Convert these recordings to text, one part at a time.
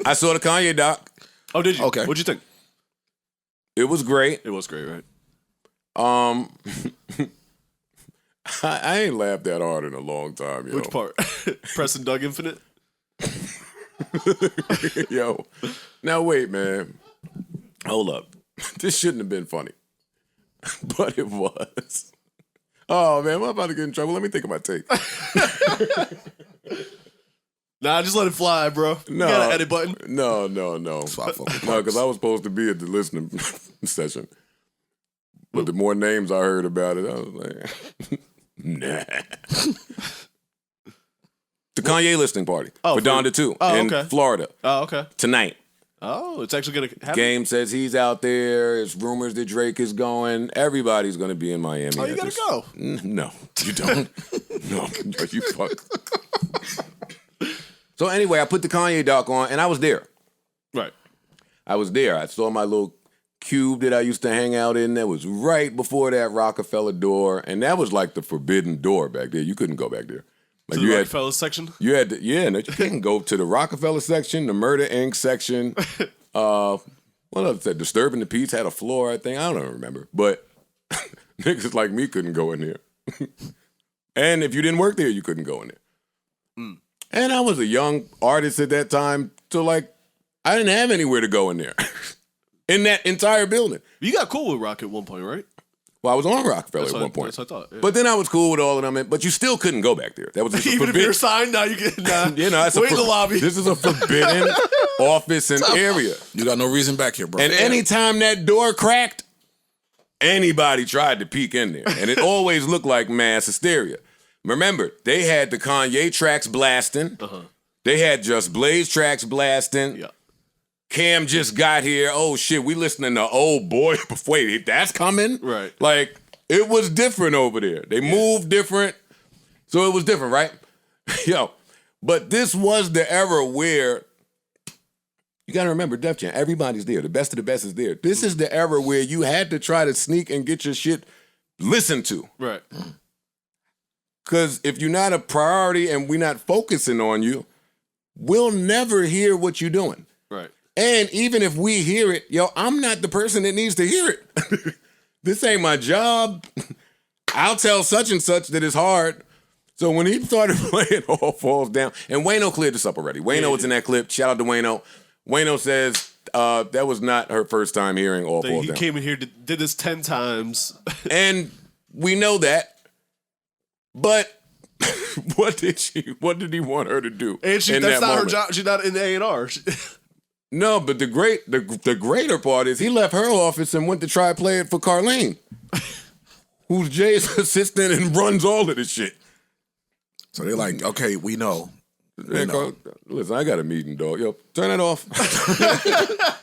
I saw the Kanye doc. Oh, did you? Okay. What'd you think? It was great. It was great, right? I ain't laughed that hard in a long time, yo. Which part? Preston Doug Infinite? Yo. Now wait, man. Hold up. This shouldn't have been funny. But it was. Oh, man, I'm about to get in trouble. Let me think of my take. Nah, just let it fly, bro. No. You got an edit button? No. That's why I fuck with No, because I was supposed to be at the listening session. But the more names I heard about it, I was like, nah. The Kanye listening party for Donda 2 in Florida. Oh, okay. Tonight. Oh, it's actually going to happen? Game says he's out there. There's rumors that Drake is going. Everybody's going to be in Miami. Oh, you got to go. No, you don't. No, you fuck. So anyway, I put the Kanye doc on, and I was there. Right. I was there. I saw my little cube that I used to hang out in. That was right before that Rockefeller door, and that was like the forbidden door back there. You couldn't go back there. Like to the Rockefeller section? You had to, yeah, you couldn't go to the Rockefeller section, the Murder Inc. section. What else? Disturbing the Peace had a floor, I think. I don't remember. But niggas like me couldn't go in there. And if you didn't work there, you couldn't go in there. Mm. And I was a young artist at that time, so like, I didn't have anywhere to go in there. In that entire building. You got cool with Rock at one point, right? Well, I was on Rockefeller at one point. That's what I thought. Yeah. But then I was cool with all of them, but you still couldn't go back there. That was just even if you're signed, now you can. You know, that's wait in the lobby. This is a forbidden office and area. You got no reason back here, bro. And anytime that door cracked, anybody tried to peek in there, and it always looked like mass hysteria. Remember, they had the Kanye tracks blasting. They had Just Blaze tracks blasting. Yeah. Cam just got here. Oh shit, we listening to Old Boy. Wait, that's coming? Right. Like, it was different over there. They moved different. So it was different, right? Yo, but this was the era where, you gotta remember, Def Jam, everybody's there. The best of the best is there. This is the era where you had to try to sneak and get your shit listened to. Right. Because if you're not a priority and we're not focusing on you, we'll never hear what you're doing. Right. And even if we hear it, yo, I'm not the person that needs to hear it. This ain't my job. I'll tell such and such that it's hard. So when he started playing All Falls Down, and Wayno cleared this up already. Wayno was in that clip. Shout out to Wayno. Wayno says that was not her first time hearing All Falls Down. He came in here, did this 10 times. And we know that. But what did he want her to do? And that's not her job. She's not in the A&R. No, but the greater part is he left her office and went to try to play it for Carlene, who's Jay's assistant and runs all of this shit. So they're like, okay, we know. Listen, I got a meeting, dog. Yo, turn that off.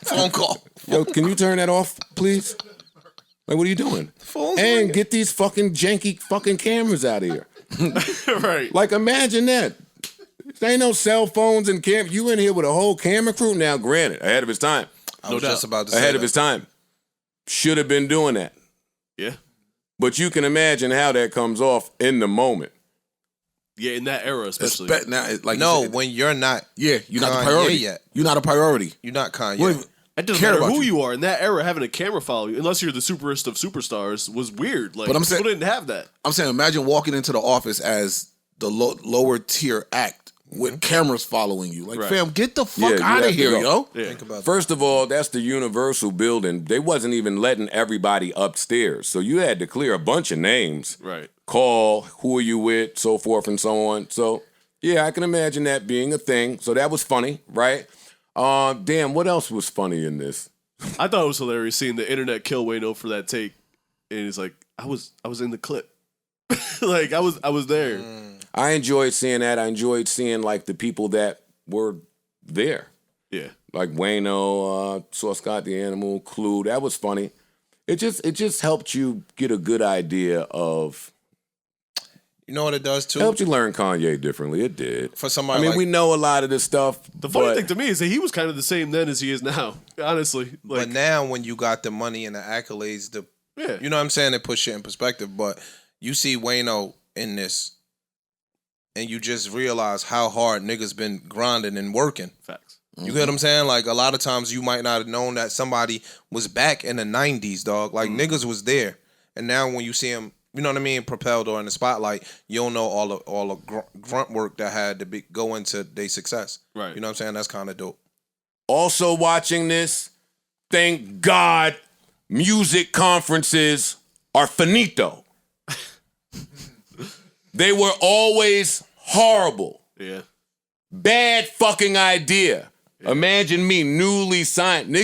Phone call. Yo, can you turn that off, please? Like, what are you doing? And get these fucking janky fucking cameras out of here. Right. Like, imagine that. There ain't no cell phones and camera. You in here with a whole camera crew? Now, granted, ahead of his time. I was just about to say ahead of his time. Should have been doing that. Yeah. But you can imagine how that comes off in the moment. Yeah, in that era, especially. When you're not. Yeah, you're not the priority yet. You're not a priority. You're not Kanye. It doesn't matter who you are. In that era, having a camera follow you, unless you're the superest of superstars, was weird. Like, but people didn't have that. I'm saying, imagine walking into the office as the lower tier act with cameras following you. Like, fam, get the fuck out of here, yo. Yeah. Think about First of all, that's the Universal building. They wasn't even letting everybody upstairs. So you had to clear a bunch of names. Right. Call, who are you with, so forth and so on. So, yeah, I can imagine that being a thing. So that was funny, right? Damn, what else was funny in this? I thought it was hilarious seeing the internet kill Wayno for that take. And he's like, I was in the clip. Like, I was there. I enjoyed seeing that. I enjoyed seeing, like, the people that were there. Yeah. Like Wayno, Saw Scott the Animal, Clue. That was funny. It just helped you get a good idea of... You know what it does, too? It helped you learn Kanye differently. It did. For somebody I mean, we know a lot of this stuff. The funny thing to me is that he was kind of the same then as he is now, honestly. Like, but now when you got the money and the accolades, you know what I'm saying? It puts shit in perspective. But you see Wayno in this, and you just realize how hard niggas been grinding and working. Facts. You get what I'm saying? Like, a lot of times you might not have known that somebody was back in the 90s, dog. Like, niggas was there. And now when you see them, you know what I mean, propelled or in the spotlight, you don't know all the grunt work that had to go into their success. Right. You know what I'm saying? That's kind of dope. Also watching this, thank God music conferences are finito. They were always horrible. Yeah. Bad fucking idea. Yeah. Imagine me, newly signed.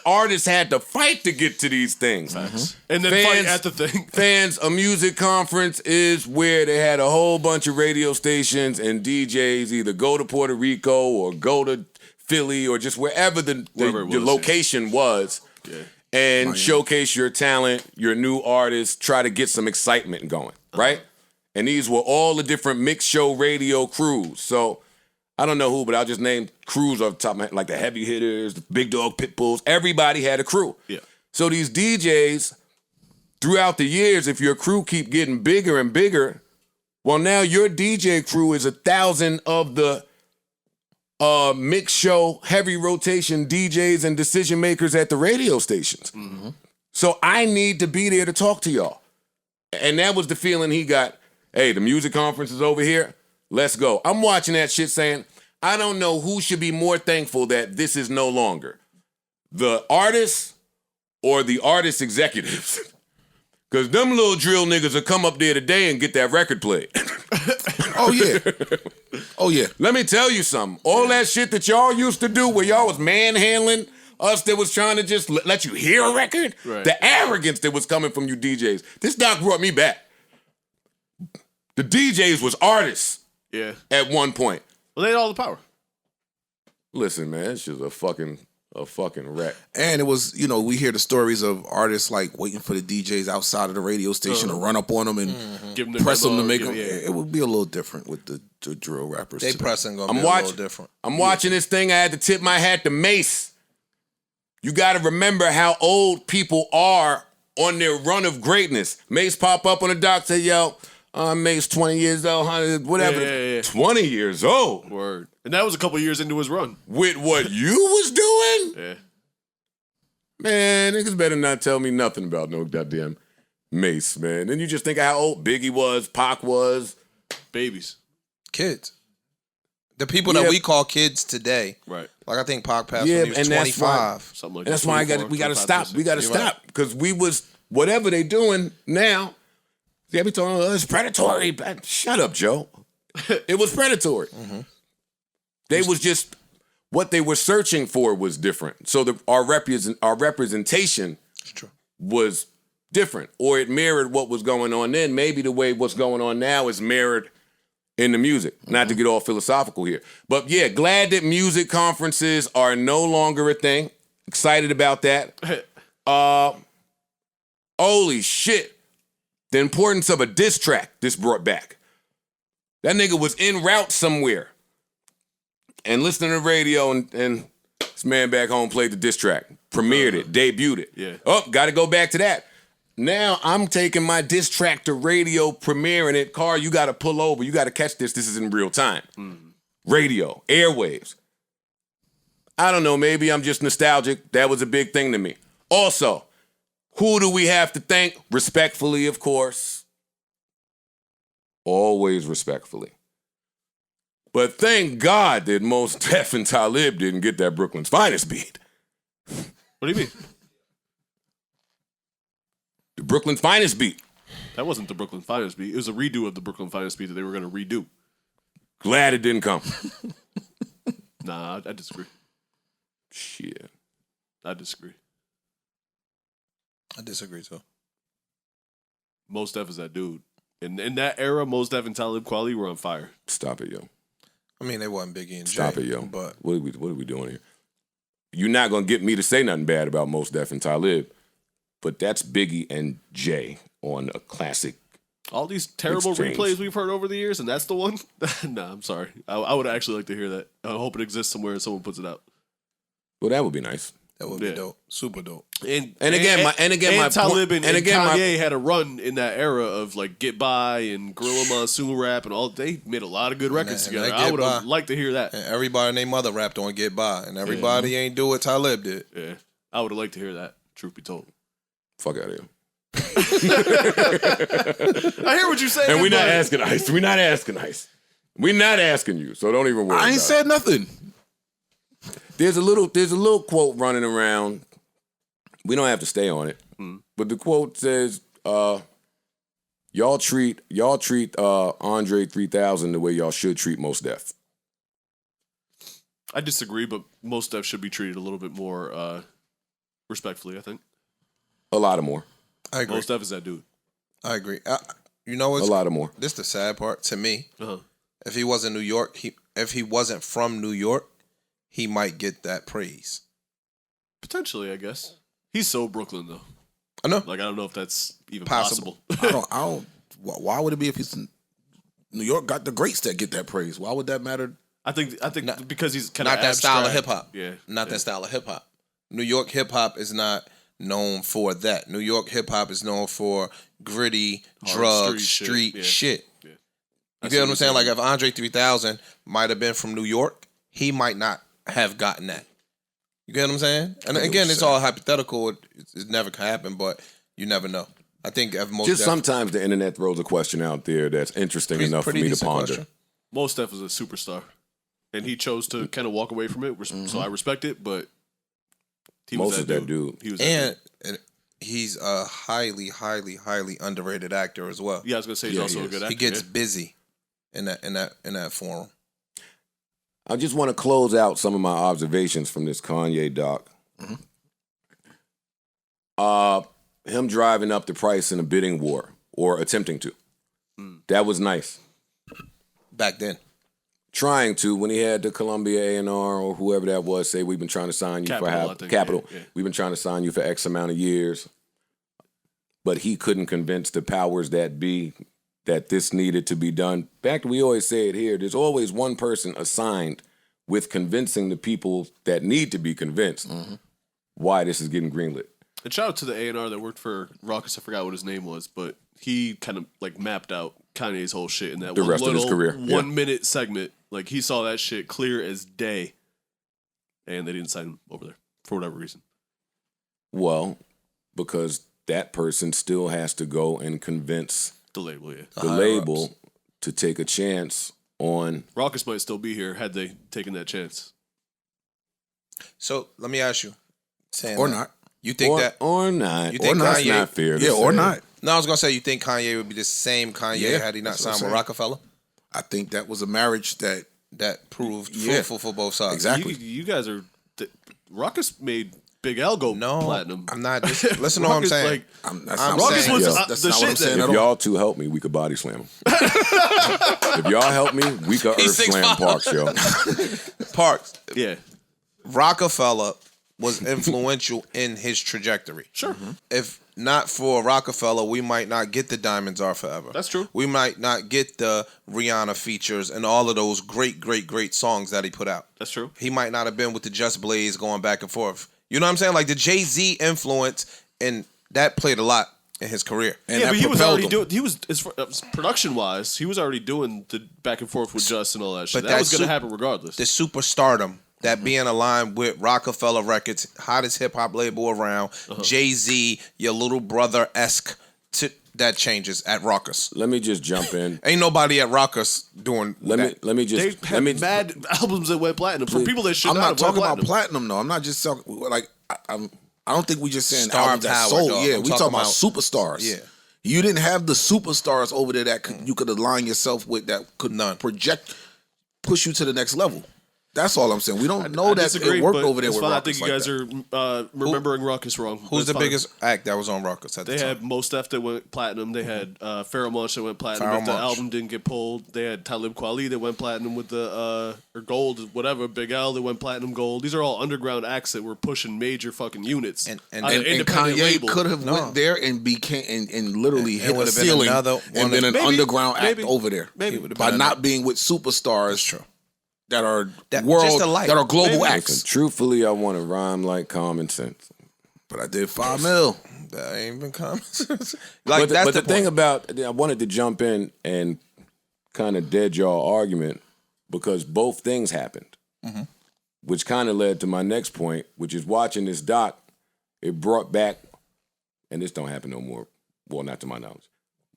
Artists had to fight to get to these things. Mm-hmm. And then fight at the thing. Fans, a music conference is where they had a whole bunch of radio stations and DJs either go to Puerto Rico or go to Philly or just wherever the location was. Yeah. And showcase your talent, your new artist, try to get some excitement going, right? And these were all the different mix show radio crews. So I don't know who, but I'll just name crews off the top of my head, like the Heavy Hitters, the Big Dog Pitbulls. Everybody had a crew. Yeah. So these DJs, throughout the years, if your crew keep getting bigger and bigger, well, now your DJ crew is 1,000 of the mix show, heavy rotation DJs and decision makers at the radio stations. Mm-hmm. So I need to be there to talk to y'all. And that was the feeling he got. Hey, the music conference is over here. Let's go. I'm watching that shit saying, I don't know who should be more thankful that this is no longer. The artists or the artist executives. Because them little drill niggas will come up there today and get that record played. Oh, yeah. Oh, yeah. Let me tell you something. All that shit that y'all used to do where y'all was manhandling us that was trying to just let you hear a record, right. The arrogance that was coming from you DJs. This doc brought me back. The DJs was artists. Yeah. At one point. Well, they had all the power. Listen, man, it's just a fucking wreck. And it was, we hear the stories of artists like waiting for the DJs outside of the radio station to run up on them and press them to make them. Yeah. It would be a little different with the drill rappers. They pressing gonna be a little different. I'm watching this thing. I had to tip my hat to Mace. You got to remember how old people are on their run of greatness. Mace pop up on the dock, say, yo, Mace 20 years old, whatever. Yeah. 20 years old. Word. And that was a couple years into his run. With what you was doing? Yeah. Man, niggas better not tell me nothing about no goddamn Mace, man. Then you just think of how old Biggie was, Pac was. Babies. Kids. The people that we call kids today. Right. Like, I think Pac passed when he was 25. Something like that. That's why we got to stop. We got to stop. Because we was, whatever they doing now, they be talking, it's predatory. Shut up, Joe. It was predatory. Mm-hmm. They was just, what they were searching for was different. So our representation was different. Or it mirrored what was going on then. Maybe the way what's going on now is mirrored in the music. Mm-hmm. Not to get all philosophical here. But yeah, glad that music conferences are no longer a thing. Excited about that. Holy shit. The importance of a diss track this brought back. That nigga was en route somewhere and listening to the radio and this man back home played the diss track, premiered it, debuted it. Yeah. Oh, got to go back to that. Now I'm taking my diss track to radio, premiering it. Car, you got to pull over. You got to catch this. This is in real time. Mm-hmm. Radio, airwaves. I don't know. Maybe I'm just nostalgic. That was a big thing to me. Also, who do we have to thank? Respectfully, of course. Always respectfully. But thank God that Mos Def and Talib didn't get that Brooklyn's Finest beat. What do you mean? The Brooklyn's Finest beat. That wasn't the Brooklyn Finest beat. It was a redo of the Brooklyn Finest beat that they were going to redo. Glad it didn't come. Nah, I disagree. Shit. I disagree. I disagree, too. Mos Def is that dude. In that era, Mos Def and Talib Kweli were on fire. Stop it, yo. I mean, they wasn't Biggie and Jay. Stop it, yo. But what are we doing here? You're not going to get me to say nothing bad about Mos Def and Talib, but that's Biggie and Jay on a classic. All these terrible exchange. Replays we've heard over the years, and that's the one? Nah, I'm sorry. I would actually like to hear that. I hope it exists somewhere and someone puts it out. Well, that would be nice. That would be dope. Super dope. And Talib and Kanye had a run in that era of like Get By and Gorilla Monsoon rap and all. They made a lot of good records together. I would have liked to hear that. And everybody and their mother rapped on Get By, and everybody ain't do what Talib did. Yeah, I would have liked to hear that. Truth be told. Fuck out of here. I hear what you're saying. And we're not asking Ice. We're not asking Ice. We're not asking you, so don't even worry. I ain't said nothing. There's a little quote running around. We don't have to stay on it, but the quote says, "Y'all treat Andre 3000 the way y'all should treat Mos Def." I disagree, but Mos Def should be treated a little bit more respectfully. I think A lot of more. I agree. Mos Def is that dude. I agree. You know what's A lot of more. This the sad part to me. Uh-huh. If he wasn't New York, if he wasn't from New York, he might get that praise. Potentially, I guess. He's so Brooklyn though. I know. Like I don't know if that's even Possible. possible. I don't. Why would it be if he's in New York? Got the greats that get that praise. Why would that matter? I think because he's kind of Not that style of hip hop. Yeah, Not that style of hip hop. New York hip hop is not known for that. New York hip hop is known for gritty, Hard drugs, street street shit. Yeah. You get what I'm saying? Like if Andre 3000 might have been from New York, he might not have gotten that. You get what I'm saying? And again, it's all hypothetical. It never can happen, but you never know. I think Sometimes the internet throws a question out there that's interesting enough for me to ponder. Question. Mos Def is a superstar, and he chose to kind of walk away from it. So I respect it, but he was that dude. He was that dude. And he's a highly, highly, highly underrated actor as well. Yeah, I was gonna say he's also a good actor. He gets busy in that forum. I just want to close out some of my observations from this Kanye doc. Him driving up the price in a bidding war, or attempting to. That was nice. Back then. Trying to, when he had the Columbia A&R or whoever that was, say, we've been trying to sign you Capital. Yeah. We've been trying to sign you for X amount of years. But he couldn't convince the powers that be that this needed to be done. Back to we always say it here, there's always one person assigned with convincing the people that need to be convinced why this is getting greenlit. And shout out to the A&R that worked for Rawkus. I forgot what his name was, but he kind of like mapped out Kanye's whole shit in that the rest of his career. 1 minute segment. Like he saw that shit clear as day, and they didn't sign him over there for whatever reason. Well, because that person still has to go and convince the label, to take a chance on. Rawkus might still be here had they taken that chance. So let me ask you, or not. You think or not? You think or Kanye, not fair? Yeah, or not. No, I was gonna say you think Kanye would be the same Kanye had he not signed with Rockefeller. I think that was a marriage that proved fruitful for both sides. Exactly. You guys are. Rawkus made Big L go platinum. I'm not. Just, listen to what I'm saying. Rawkus was the shit. If y'all two help me, we could body slam him. If y'all help me, we could earth slam Parks, yo. Parks. Yeah. Rockefeller was influential in his trajectory. Sure. If not for Rockefeller, we might not get the Diamonds Are Forever. That's true. We might not get the Rihanna features and all of those great, great, great songs that he put out. That's true. He might not have been with the Just Blaze going back and forth. You know what I'm saying? Like the Jay-Z influence, and that played a lot in his career. And yeah, but he was already doing. He was production wise. He was already doing the back and forth with Just and all that shit. But that was going to happen regardless. The superstardom. That being aligned with Rockefeller Records, hottest hip hop label around, Jay-Z, your little brother-esque, that changes at Rawkus. Let me just jump in. Ain't nobody at Rawkus doing that. Let me just. They had mad albums that went platinum for people that should I'm not not have talking went about platinum though. I'm not just talking like I don't think we just saying albums that sold. Dog. Yeah, we talking about superstars. Yeah. You didn't have the superstars over there that you could align yourself with that could push you to the next level. That's all I'm saying. We don't know that it worked over there with Rawkus. I think you guys are remembering Rawkus wrong. Who's the biggest act that was on Rawkus at the time? They had Mos Def that went platinum. They had Pharoah Monch that went platinum, but the album didn't get pulled. They had Talib Kweli that went platinum with the or gold, whatever. Big L that went platinum gold. These are all underground acts that were pushing major fucking units. And Kanye could have went there and became and literally hit the ceiling and been an underground act over there. Maybe by not being with superstars. That's true. that are just alike. that are global Listen, acts. truthfully, I want to rhyme like common sense. But I did $5 million. That ain't been common. But that's the thing point. about, I wanted to jump in and kind of dead y'all argument because both things happened, which kind of led to my next point, which is watching this doc. It brought back, and this don't happen no more. Well, not to my knowledge.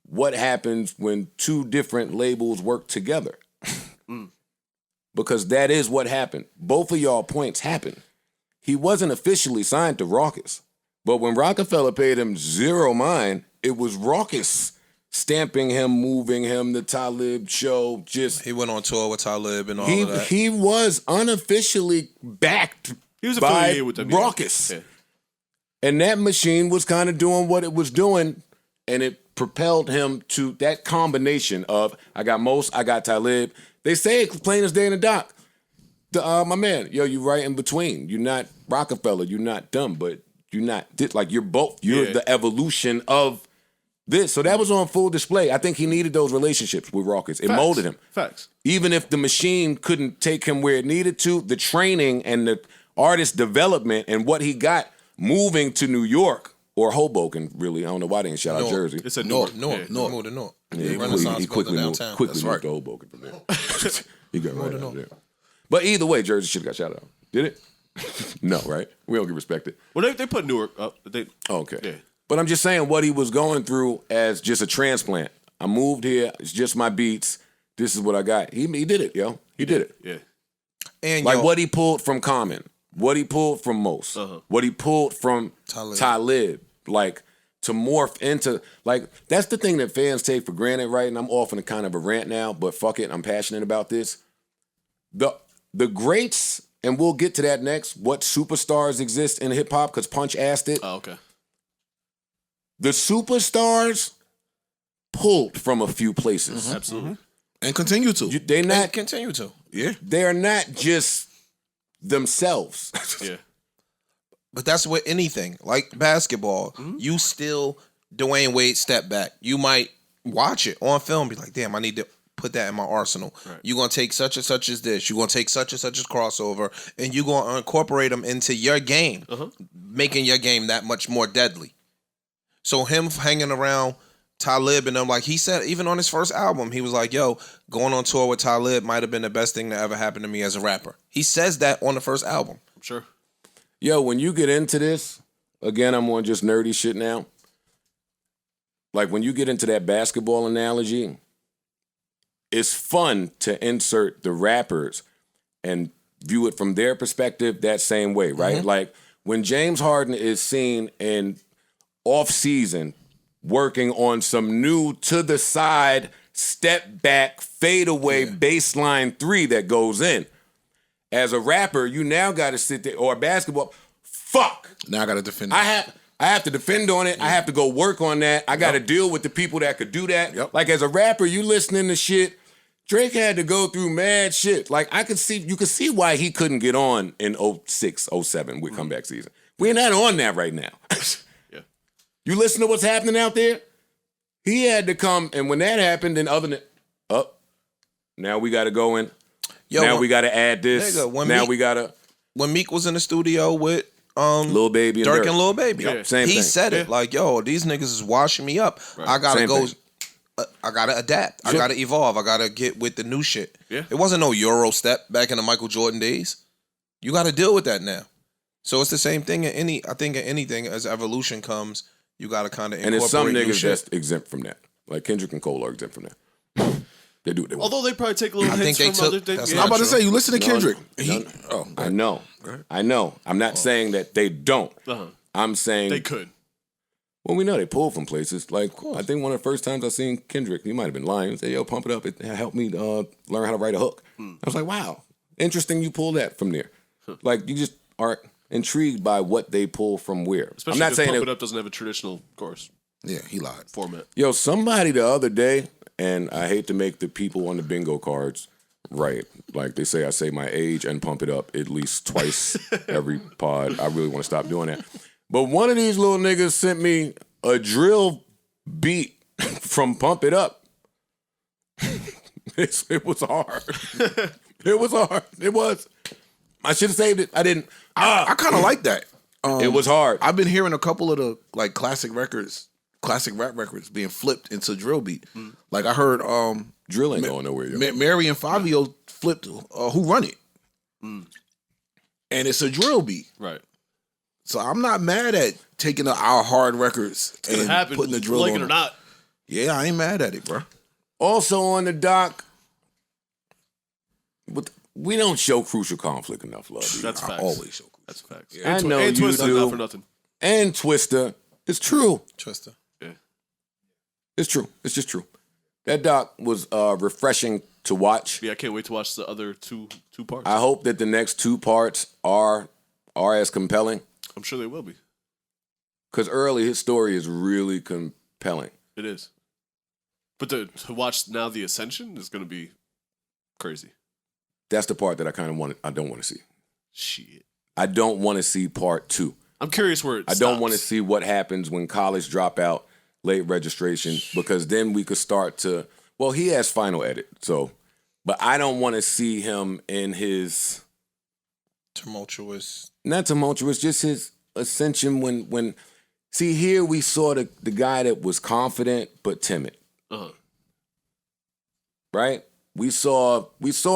What happens when two different labels work together? Because that is what happened. Both of y'all points happened. He wasn't officially signed to Rawkus, but when Rockefeller paid him zero mind, it was Rawkus stamping him, moving him, the Talib show. Just He went on tour with Talib and all of that. he was unofficially backed. He was by affiliated with them. Rawkus. Yeah. And that machine was kind of doing what it was doing, and it propelled him to that combination of I got Mos, I got Talib. They say it plain as day in the doc. My man, yo, you right in between. You're not Rockefeller. You're not dumb, but you're not like you're both. You're the evolution of this. So that was on full display. I think he needed those relationships with Rawkus. It molded him. Facts. Even if the machine couldn't take him where it needed to, the training and the artist development and what he got moving to New York or Hoboken, really. I don't know why they didn't shout out Jersey. It's a North. Moved to North. Yeah, Renaissance quickly building moved downtown. quickly That's moved right. to Hoboken from there. He got right out there. But either way, Jersey should have got shout out. Did it? No, right? We don't get respected. Well, they put Newark up. Okay. Yeah. But I'm just saying what he was going through as just a transplant. I moved here. It's just my beats. This is what I got. He did it, yo. He did it. Yeah. And Like yo, what he pulled from Common, what he pulled from Mos, what he pulled from Talib, like to morph into, like, that's the thing that fans take for granted, right? And I'm off on a kind of a rant now, but fuck it, I'm passionate about this. The greats, and we'll get to that next, what superstars exist in hip hop, because Punch asked it. Oh, okay. The superstars pulled from a few places. Absolutely. And continue to. They and not, continue to. Yeah. they're not just themselves. Yeah. But that's with anything. Like basketball, you still, Dwayne Wade step back. You might watch it on film, be like, damn, I need to put that in my arsenal. Right. You're going to take such and such as this. You're going to take such and such as crossover, and you're going to incorporate them into your game, making your game that much more deadly. So him hanging around Talib and them, like he said, even on his first album, he was like, yo, going on tour with Talib might have been the best thing that ever happened to me as a rapper. He says that on the first album. I'm sure. Yo, when you get into this, again, I'm on just nerdy shit now. Like when you get into that basketball analogy, it's fun to insert the rappers and view it from their perspective that same way, right? Like when James Harden is seen in off-season working on some new to the side, step back, fade away baseline three that goes in. As a rapper, you now got to sit there, or basketball, fuck. Now I got to defend it. I have to defend on it. I have to go work on that. I got to deal with the people that could do that. Yep. Like as a rapper, you listening to shit. Drake had to go through mad shit. Like you could see why he couldn't get on in 06, 07 with comeback season. We're not on that right now. Yeah. You listen to what's happening out there? He had to come, and when that happened, then other than now we got to go in. Yo, now we got to add this. Nigga, We got to when Meek was in the studio with Lil Baby and Dirk and Lil Baby, Same he thing. said it like, yo, these niggas is washing me up. Right. I gotta Same go. thing. I gotta adapt. I gotta evolve. I gotta get with the new shit. Yeah. It wasn't no Euro step back in the Michael Jordan days. You gotta deal with that now. So it's the same thing in anything as evolution comes, you gotta kind of And incorporate there's some new niggas shit. that's exempt from that. Like Kendrick and Cole are exempt from that. They do what they want. Although they probably take little I hints think they from other took- things. that's Yeah. not I'm about to true. say, you listen to Kendrick. No. I know. I know. I'm not saying that they don't. I'm saying They could. Well, we know they pull from places. Like, I think one of the first times I seen Kendrick, he might have been lying. He said, yo, pump it up. It helped me learn how to write a hook. I was like, wow, interesting you pull that from there. Like, you just are intrigued by what they pull from where. Especially I'm not if saying Pump that, It Up doesn't have a traditional chorus Yeah, he lied. format. yo, somebody the other day, and I hate to make the people on the bingo cards right. Like they say, I say my age and pump it up at least twice every pod. I really want to stop doing that. But one of these little niggas sent me a drill beat from Pump It Up. It was hard. It was hard. It was. I should have saved it. I didn't. I kind of like that. It was hard. I've been hearing a couple of the like classic rap records being flipped into drill beat. Like I heard drill ain't going nowhere. Mary and Fabio flipped Who Run It, and it's a drill beat. Right. So I'm not mad at taking our hard records and putting the drill like on it or not. Yeah, I ain't mad at it, bro. Also on the dock, but we don't show crucial conflict enough love. That's facts. I always show. That's facts. Yeah. I know you Twister, do. not for nothing. And Twister. It's true. Twister. Yeah. It's true. It's just true. That doc was refreshing to watch. Yeah, I can't wait to watch the other two parts. I hope that the next 2 parts are as compelling. I'm sure they will be. Because early, his story is really compelling. It is. But to watch now the Ascension is going to be crazy. That's the part that I don't want to see. Shit. I don't want to see part 2. I'm curious where it stops. I don't want to see what happens when college dropout, late registration, because then we could start to, well, he has final edit, so, but I don't want to see him in his tumultuous, not tumultuous, just his ascension when see, here we saw the guy that was confident but timid. Uh-huh. Right? We saw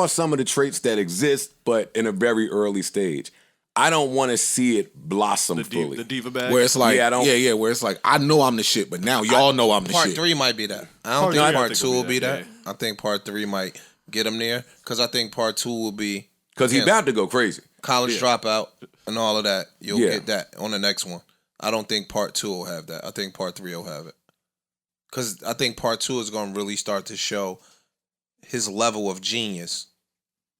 some of the traits that exist, but in a very early stage. I don't want to see it blossom fully. The diva bag? Where it's like, where it's like, I know I'm the shit, but now y'all know I'm the part shit. Part 3 might be that. I don't think part 2 will be that. I think part 3 might get him there, because I think part 2 will be... Because he's about to go crazy. College dropout and all of that. You'll get that on the next one. I don't think part 2 will have that. I think part 3 will have it. Because I think part 2 is going to really start to show his level of genius.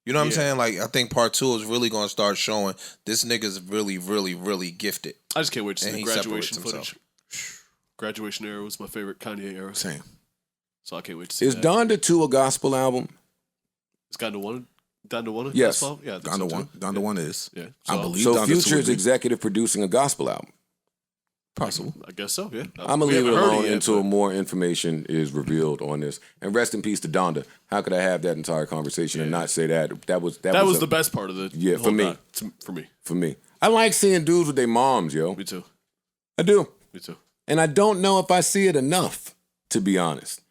You know what I'm saying? Like, I think part 2 is really going to start showing this nigga's really, really, really gifted. I just can't wait to see the graduation footage. Graduation era was my favorite Kanye era. Same. So I can't wait to see Is that. Donda 2 a gospel album? Is Donda 1? Donda 1? Yes. Yeah, Donda 1 is. Yeah. I believe so Donda Future 2 is executive producing a gospel album. Possible. I guess so, yeah. I'm going to leave it alone until more information is revealed on this. And rest in peace to Donda. How could I have that entire conversation and not say that? That was the best part of the for me. For me. I like seeing dudes with their moms, yo. Me too. I do. Me too. And I don't know if I see it enough, to be honest.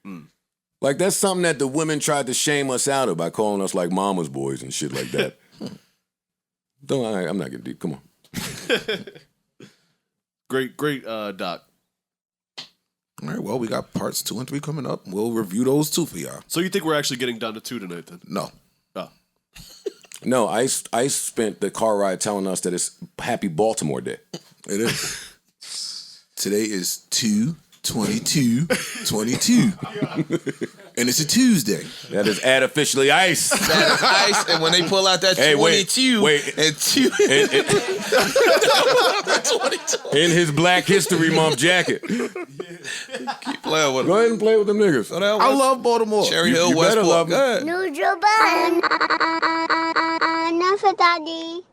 Like, that's something that the women tried to shame us out of by calling us, like, mama's boys and shit like that. I'm not getting deep. Come on. Great doc. All right, well, we got parts 2 and 3 coming up. We'll review those too for y'all. So you think we're actually getting down to 2 tonight, then? No. Oh. No, I spent the car ride telling us that it's Happy Baltimore Day. It is. Today is 2/22/22. And it's a Tuesday. That is artificially ice. That is ice, and when they pull out that 22 and 2 in his Black History Month jacket. Keep playing with him. Go ahead and play with them niggas. I love Baltimore. Cherry Hill, Westport. Neutral button. Enough, Daddy.